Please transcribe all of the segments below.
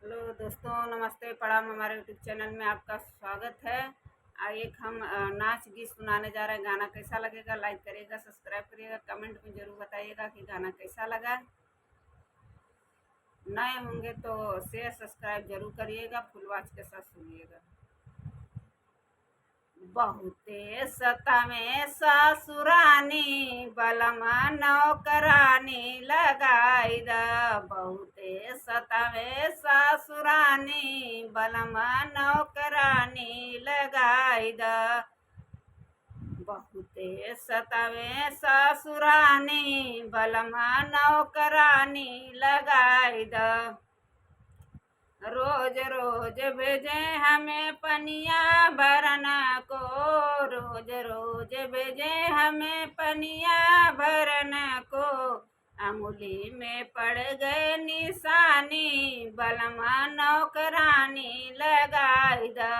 Hello दोस्तों, नमस्ते, प्रणाम। हमारे यूट्यूब चैनल में आपका स्वागत है। एक हम नाच गीत सुनाने जा रहे हैं। गाना कैसा लगेगा लाइक करिएगा, सब्सक्राइब करिएगा, कमेंट में ज़रूर बताइएगा कि गाना कैसा लगा। नए होंगे तो शेयर सब्सक्राइब जरूर करिएगा, फुल वॉच के साथ सुनिएगा। बहुते सतावे ससुरानी बलमा नौकरानी लगाई द। बहुते सतावे ससुरानी बलमा नौकरानी लगाई द। बहुते सतावे ससुरानी बलमा नौकरानी लगाई द। रोज रोज भेजे हमें पनिया भरना को, रोज रोज भेजे हमें पनिया भरना को। अंगुली में पड़ गए निशानी बलमा नौकरानी लगाई द।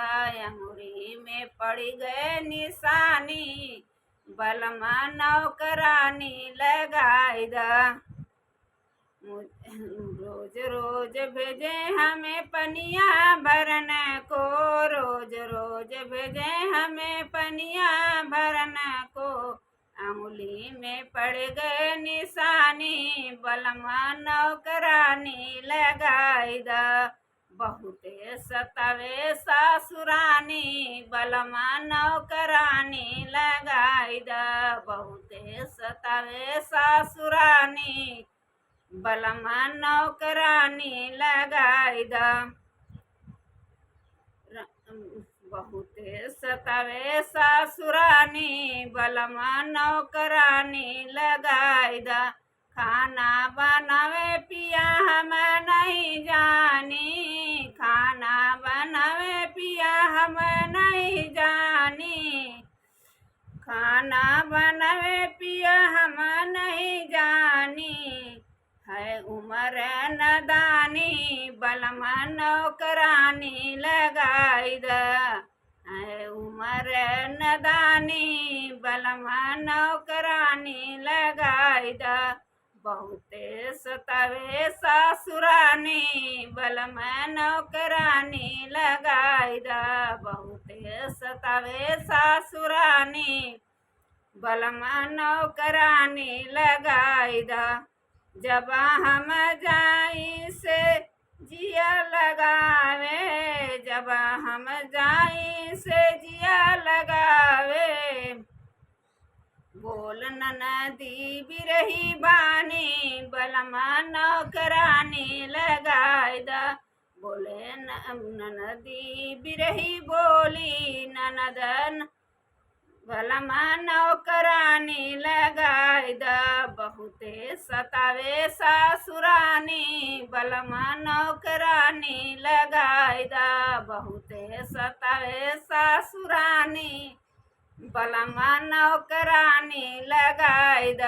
अंगुली में पड़ गए निशानी बलमा नौकरानी लगाई द। रोज रोज भेजे हमें पनिया भरने को, रोज रोज भेजे हमें पनिया भरने को। अंगुली में पड़ गए निशानी बलमा नौकरानी लगाई द। बहुते सतावे ससुरानी बलमा नौकरानी लगाई द। बहुते सतावे ससुरानी बलमा नौकरानी लगाई द। बहुते सतावे ससुरानी बलमा नौकरानी लगाई द। खाना बनावे पिया हम नहीं जानी, खाना बनावे पिया हम नहीं जानी, खाना बनावे पिया हम नहीं जानी। है उमर नदानी बलमा नौकरानी लगाई द। है उमर नदानी बलमा नौकरानी लगाई द। बहुते सतावे ससुरानी बलमा नौकरानी लगाई द। बहुते सतावे ससुरानी बलमा नौकरानी लगाई द। जब हम जाई से जिया लगावे, जब हम जाई से जिया लगावे। बोल ननदी बिरही बानी बलमा नौकरानी लगाई द। बोले ननदी बिरही बोली ननदन बलमा नौकरानी लगाई द। बहुते सतावे ससुरानी बलमा नौकरानी लगाई द। बहुते सतावे ससुरानी बलमा नौकरानी लगाई द।